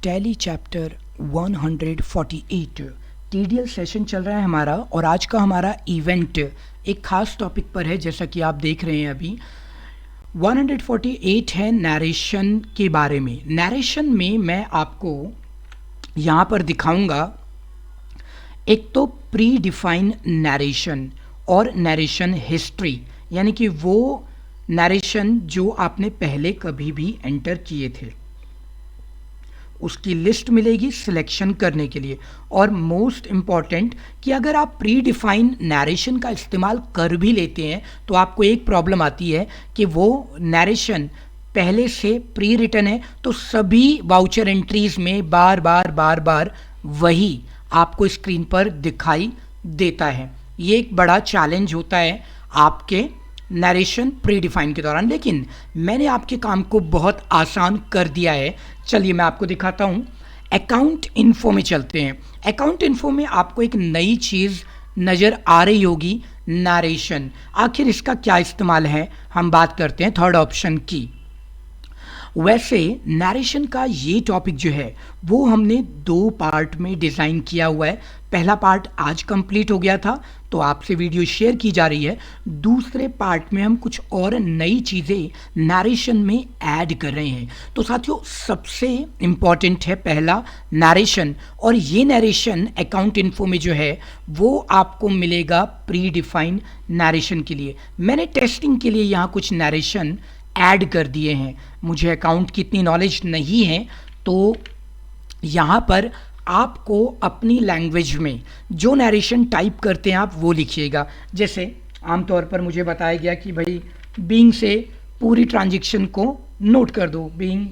Tally chapter 148 TDL session चल रहा है हमारा और आज का हमारा इवेंट एक खास टॉपिक पर है। जैसा कि आप देख रहे हैं अभी 148 है नरेशन के बारे में। नरेशन में मैं आपको यहाँ पर दिखाऊंगा एक तो प्री डिफाइन नरेशन और नरेशन हिस्ट्री, यानी कि वो नरेशन जो आपने पहले कभी भी एंटर किए थे उसकी लिस्ट मिलेगी सिलेक्शन करने के लिए। और मोस्ट इम्पॉर्टेंट कि अगर आप प्री डिफाइन नरेशन का इस्तेमाल कर भी लेते हैं तो आपको एक प्रॉब्लम आती है कि वो नरेशन पहले से प्री रिटन है, तो सभी वाउचर एंट्रीज में बार बार वही आपको स्क्रीन पर दिखाई देता है। ये एक बड़ा चैलेंज होता है आपके नरेशन प्री डिफाइन के दौरान, लेकिन मैंने आपके काम को बहुत आसान कर दिया है। चलिए मैं आपको दिखाता हूँ। अकाउंट इन्फो में चलते हैं। अकाउंट इन्फो में आपको एक नई चीज़ नज़र आ रही होगी, नरेशन। आखिर इसका क्या इस्तेमाल है, हम बात करते हैं थर्ड ऑप्शन की। वैसे नरेशन का ये टॉपिक जो है वो हमने दो पार्ट में डिज़ाइन किया हुआ है। पहला पार्ट आज कंप्लीट हो गया था तो आपसे वीडियो शेयर की जा रही है। दूसरे पार्ट में हम कुछ और नई चीज़ें नरेशन में ऐड कर रहे हैं। तो साथियों सबसे इम्पॉर्टेंट है पहला नरेशन, और ये नरेशन अकाउंट इन्फो में जो है वो आपको मिलेगा प्री डिफाइन नरेशन के लिए। मैंने टेस्टिंग के लिए यहाँ कुछ नरेशन ऐड कर दिए हैं। मुझे अकाउंट की इतनी नॉलेज नहीं है तो यहाँ पर आपको अपनी लैंग्वेज में जो नरेशन टाइप करते हैं आप वो लिखिएगा। जैसे आमतौर पर मुझे बताया गया कि भाई बीइंग से पूरी ट्रांजैक्शन को नोट कर दो। Being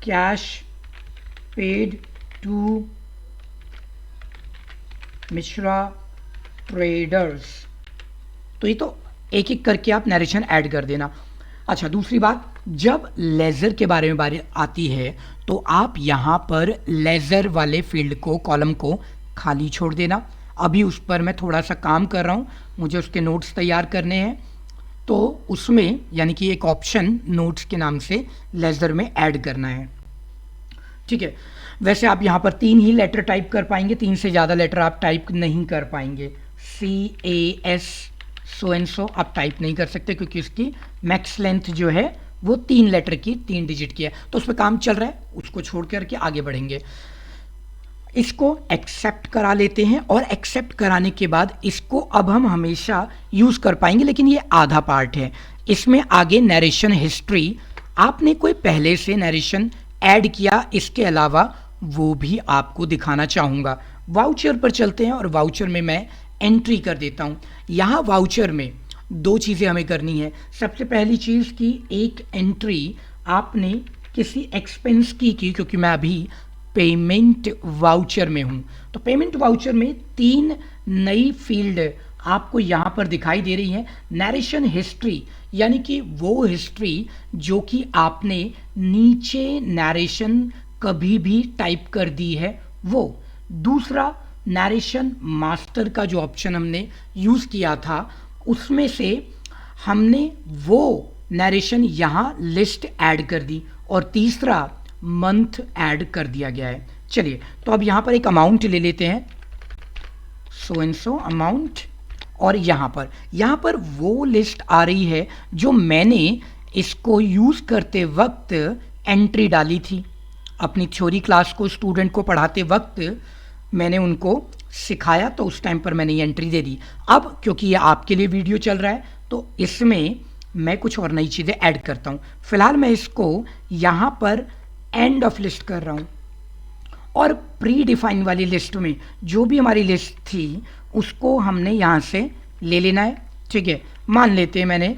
cash paid to Mishra traders. तो ये तो एक एक करके आप नरेशन ऐड कर देना। अच्छा, दूसरी बात, जब लेज़र के बारे में बात आती है तो आप यहाँ पर लेज़र वाले फील्ड को, कॉलम को खाली छोड़ देना। अभी उस पर मैं थोड़ा सा काम कर रहा हूँ, मुझे उसके नोट्स तैयार करने हैं, तो उसमें यानी कि एक ऑप्शन नोट्स के नाम से लेज़र में ऐड करना है। ठीक है। वैसे आप यहाँ पर 3 ही लेटर टाइप कर पाएंगे, 3 से ज़्यादा लेटर आप टाइप नहीं कर पाएंगे। CAS सो एंड सो आप टाइप नहीं कर सकते क्योंकि उसकी मैक्स लेंथ जो है वो 3 लेटर की, 3 डिजिट की है। तो उस पर काम चल रहा है, उसको छोड़ करके आगे बढ़ेंगे। इसको एक्सेप्ट करा लेते हैं और एक्सेप्ट कराने के बाद इसको अब हम हमेशा यूज़ कर पाएंगे, लेकिन ये आधा पार्ट है। इसमें आगे नरेशन हिस्ट्री, आपने कोई पहले से नरेशन ऐड किया इसके अलावा वो भी आपको दिखाना चाहूँगा। वाउचर पर चलते हैं और वाउचर में मैं एंट्री कर देता हूँ। यहाँ वाउचर में 2 चीज़ें हमें करनी है। सबसे पहली चीज़ की एक एंट्री आपने किसी एक्सपेंस की क्योंकि मैं अभी पेमेंट वाउचर में हूँ। तो पेमेंट वाउचर में 3 नई फील्ड आपको यहाँ पर दिखाई दे रही हैं। नरेशन हिस्ट्री यानी कि वो हिस्ट्री जो कि आपने नीचे नरेशन कभी भी टाइप कर दी है वो। दूसरा, नरेशन मास्टर का जो ऑप्शन हमने यूज़ किया था उसमें से हमने वो नरेशन यहाँ लिस्ट ऐड कर दी। और तीसरा, मंथ ऐड कर दिया गया है। चलिए तो अब यहाँ पर एक अमाउंट ले लेते हैं, सो एंड सो अमाउंट, और यहाँ पर वो लिस्ट आ रही है जो मैंने इसको यूज़ करते वक्त एंट्री डाली थी। अपनी थ्योरी क्लास को स्टूडेंट को पढ़ाते वक्त मैंने उनको सिखाया तो उस टाइम पर मैंने ये एंट्री दे दी। अब क्योंकि ये आपके लिए वीडियो चल रहा है तो इसमें मैं कुछ और नई चीज़ें ऐड करता हूँ। फिलहाल मैं इसको यहाँ पर एंड ऑफ लिस्ट कर रहा हूँ और प्री डिफाइन वाली लिस्ट में जो भी हमारी लिस्ट थी उसको हमने यहाँ से ले लेना है। ठीक है, मान लेते हैं मैंने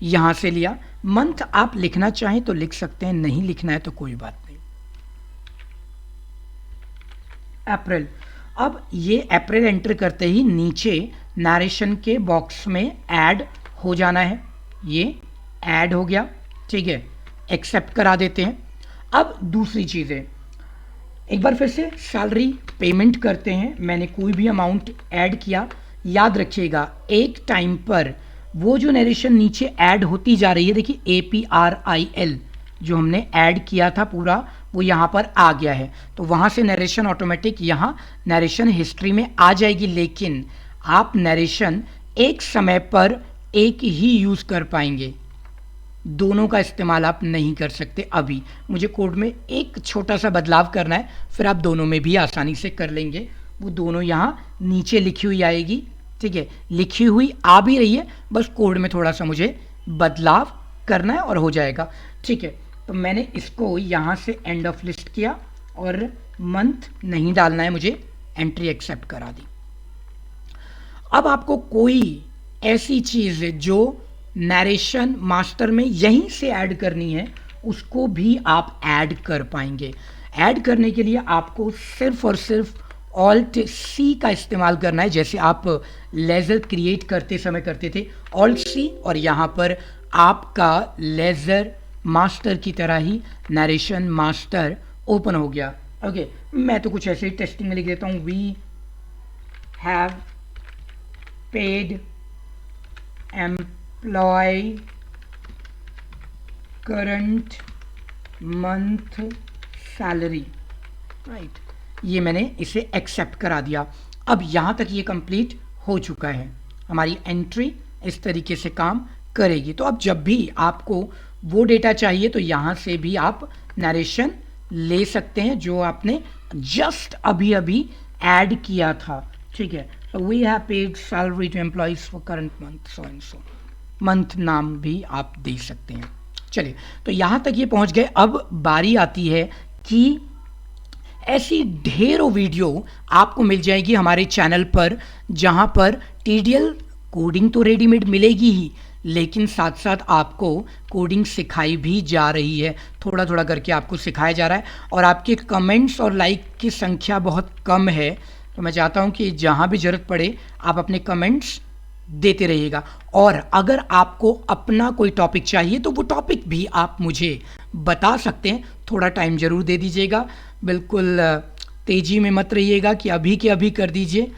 यहाँ से लिया। मंथ आप लिखना चाहें तो लिख सकते हैं, नहीं लिखना है तो कोई बात नहीं। अप्रैल। अब ये अप्रैल एंटर करते ही नीचे नरेशन के बॉक्स में ऐड हो जाना है। ये ऐड हो गया। ठीक है, एक्सेप्ट करा देते हैं। अब दूसरी चीज़ें, एक बार फिर से सैलरी पेमेंट करते हैं। मैंने कोई भी अमाउंट ऐड किया, याद रखिएगा एक टाइम पर वो जो नरेशन नीचे ऐड होती जा रही है, देखिए APRIL जो हमने ऐड किया था पूरा वो यहाँ पर आ गया है, तो वहाँ से नरेशन ऑटोमेटिक यहाँ नरेशन हिस्ट्री में आ जाएगी। लेकिन आप नरेशन एक समय पर एक ही यूज़ कर पाएंगे, दोनों का इस्तेमाल आप नहीं कर सकते। अभी मुझे कोड में एक छोटा सा बदलाव करना है, फिर आप दोनों में भी आसानी से कर लेंगे। वो दोनों यहाँ नीचे लिखी हुई आएगी, ठीक है, लिखी हुई आ भी रही है, बस कोड में थोड़ा सा मुझे बदलाव करना है और हो जाएगा, ठीक है। तो मैंने इसको यहाँ से एंड ऑफ लिस्ट किया और मंथ नहीं डालना है मुझे, एंट्री एक्सेप्ट करा दी। अब आपको कोई ऐसी चीज़ जो नरेशन मास्टर में यहीं से ऐड करनी है उसको भी आप ऐड कर पाएंगे। ऐड करने के लिए आपको सिर्फ और सिर्फ ऑल्ट सी का इस्तेमाल करना है, जैसे आप लेज़र क्रिएट करते समय करते थे, ऑल्ट सी, और यहाँ पर आपका लेज़र मास्टर की तरह ही नरेशन मास्टर ओपन हो गया। ओके, मैं तो कुछ ऐसे ही टेस्टिंग में लिख देता हूँ, we have paid employ current month salary, right. ये मैंने इसे एक्सेप्ट करा दिया। अब यहाँ तक ये कंप्लीट हो चुका है, हमारी एंट्री इस तरीके से काम करेगी। तो अब जब भी आपको वो डेटा चाहिए तो यहाँ से भी आप नरेशन ले सकते हैं जो आपने जस्ट अभी अभी ऐड किया था, ठीक है। We have paid salary to employees for current month so and so, month नाम भी आप दे सकते हैं। चलिए, तो यहाँ तक ये पहुँच गए। अब बारी आती है कि ऐसी ढेरों वीडियो आपको मिल जाएगी हमारे चैनल पर, जहाँ पर टीडीएल कोडिंग तो रेडीमेड मिलेगी ही, लेकिन साथ साथ आपको कोडिंग सिखाई भी जा रही है, थोड़ा थोड़ा करके आपको सिखाया जा रहा है। और आपके कमेंट्स और लाइक की संख्या बहुत कम है, तो मैं चाहता हूँ कि जहाँ भी ज़रूरत पड़े आप अपने कमेंट्स देते रहिएगा। और अगर आपको अपना कोई टॉपिक चाहिए तो वो टॉपिक भी आप मुझे बता सकते हैं, थोड़ा टाइम ज़रूर दे दीजिएगा, बिल्कुल तेज़ी में मत रहिएगा कि अभी के अभी कर दीजिए,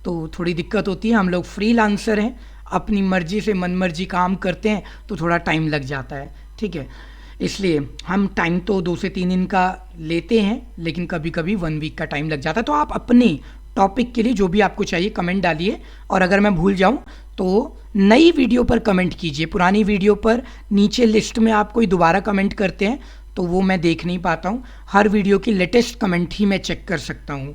तो थोड़ी दिक्कत होती है। हम लोग फ्रीलांसर हैं, अपनी मर्जी से मनमर्जी काम करते हैं, तो थोड़ा टाइम लग जाता है, ठीक है। इसलिए हम टाइम तो 2 से 3 दिन का लेते हैं, लेकिन कभी कभी 1 वीक का टाइम लग जाता है। तो आप अपने टॉपिक के लिए जो भी आपको चाहिए कमेंट डालिए, और अगर मैं भूल जाऊं तो नई वीडियो पर कमेंट कीजिए। पुरानी वीडियो पर नीचे लिस्ट में आप कोई दोबारा कमेंट करते हैं तो वो मैं देख नहीं पाता हूं, हर वीडियो की लेटेस्ट कमेंट ही मैं चेक कर सकता हूं,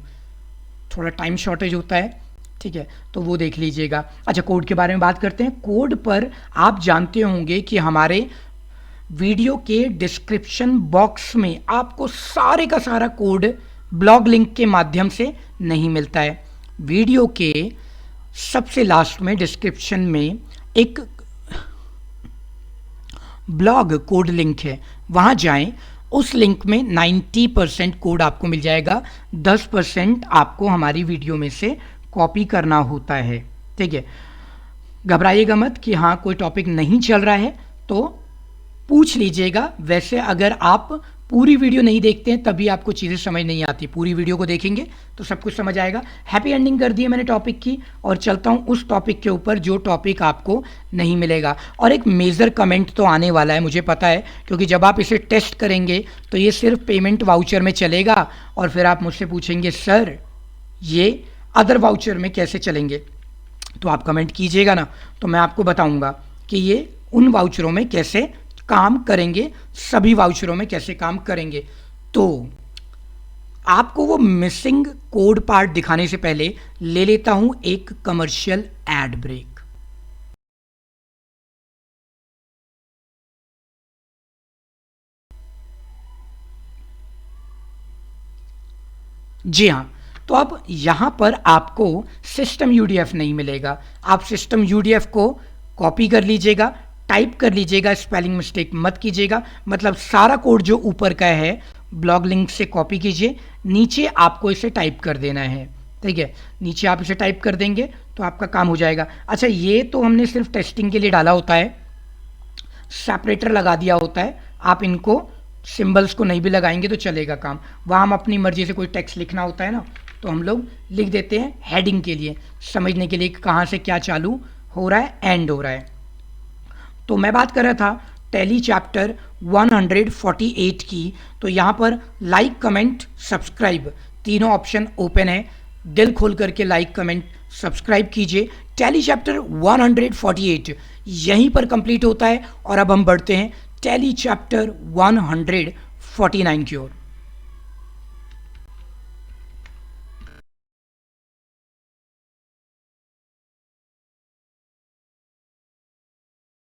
थोड़ा टाइम शॉर्टेज होता है, ठीक है, तो वो देख लीजिएगा। अच्छा, कोड के बारे में बात करते हैं। कोड पर आप जानते होंगे कि हमारे वीडियो के डिस्क्रिप्शन बॉक्स में आपको सारे का सारा कोड ब्लॉग लिंक के माध्यम से नहीं मिलता है। वीडियो के सबसे लास्ट में डिस्क्रिप्शन में एक ब्लॉग कोड लिंक है, वहाँ जाएं, उस लिंक में 90% कोड आपको मिल जाएगा, 10% आपको हमारी वीडियो में से कॉपी करना होता है, ठीक है। घबराइएगा मत कि हाँ कोई टॉपिक नहीं चल रहा है तो पूछ लीजिएगा। वैसे अगर आप पूरी वीडियो नहीं देखते हैं तभी आपको चीज़ें समझ नहीं आती, पूरी वीडियो को देखेंगे तो सब कुछ समझ आएगा। हैप्पी एंडिंग कर दी है मैंने टॉपिक की, और चलता हूँ उस टॉपिक के ऊपर जो टॉपिक आपको नहीं मिलेगा। और एक मेजर कमेंट तो आने वाला है, मुझे पता है, क्योंकि जब आप इसे टेस्ट करेंगे तो ये सिर्फ पेमेंट वाउचर में चलेगा, और फिर आप मुझसे पूछेंगे सर ये अदर वाउचर में कैसे चलेंगे। तो आप कमेंट कीजिएगा ना, तो मैं आपको बताऊंगा कि ये उन वाउचरों में कैसे काम करेंगे, सभी वाउचरों में कैसे काम करेंगे। तो आपको वो मिसिंग कोड पार्ट दिखाने से पहले ले लेता हूं एक कमर्शियल एड ब्रेक। जी हाँ, तो अब यहां पर आपको सिस्टम यूडीएफ नहीं मिलेगा। आप सिस्टम यूडीएफ को कॉपी कर लीजिएगा, टाइप कर लीजिएगा, स्पेलिंग मिस्टेक मत कीजिएगा। मतलब सारा कोड जो ऊपर का है ब्लॉग लिंक से कॉपी कीजिए, नीचे आपको इसे टाइप कर देना है, ठीक है। नीचे आप इसे टाइप कर देंगे तो आपका काम हो जाएगा। अच्छा, ये तो हमने सिर्फ टेस्टिंग के लिए डाला होता है, सेपरेटर लगा दिया होता है, आप इनको सिंबल्स को नहीं भी लगाएंगे तो चलेगा काम। वहाँ हम अपनी मर्जी से कोई टेक्स्ट लिखना होता है ना, तो हम लोग लिख देते हैं हेडिंग के लिए, समझने के लिए कहाँ से क्या चालू हो रहा है, एंड हो रहा है। तो मैं बात कर रहा था टैली चैप्टर 148 की, तो यहाँ पर लाइक कमेंट सब्सक्राइब तीनों ऑप्शन ओपन है। दिल खोल करके लाइक कमेंट सब्सक्राइब कीजिए। टैली चैप्टर 148 यहीं पर कंप्लीट होता है और अब हम बढ़ते हैं टैली चैप्टर 149 की ओर।